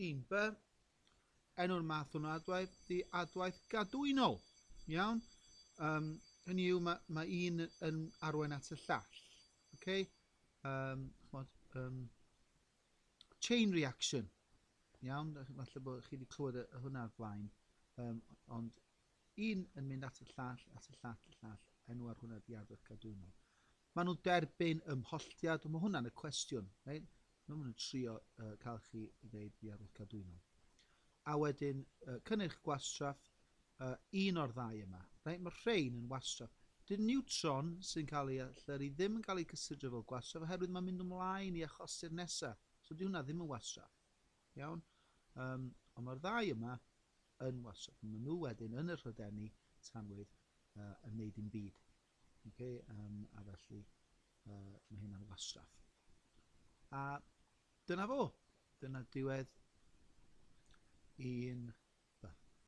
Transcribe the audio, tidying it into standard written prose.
Un by. Enw'r math o'n adwaith di adwaith gadwynol. Iawn? Hynny yw, mae un yn arwain at y llall. Okay? Chain reaction. Iawn? Falle bod chi wedi clywed hwnna o'r blaen. Ond un yn mynd at y llall, enw ar hwnna di adwaith gadwynol. Maen nhw'n derbyn ymholltiad, mae hwnna'n y cwestiwn. Right? Maen nhw'n trio cael chi i ddeud di adwaith gadwynol. A wedyn, cynnyrch gwastraff, un o'r ddau yma. Right? Mae rhain yn wastraff. Dy'r niwtron sy'n cael ei allyru ddim yn cael ei cysidro fel gwastraff oherwydd mae'n mynd ymlaen i achosir nesaf. So di hwnna ddim yn wastraff. Iawn? Ond mae'r ddau yma yn wastraff. Mae nhw wedyn yn y rhydennu tanwydd yn neud un byd. Okay? A felly mae hynna'n wastraff. A dyna fo. Dyna diwedd un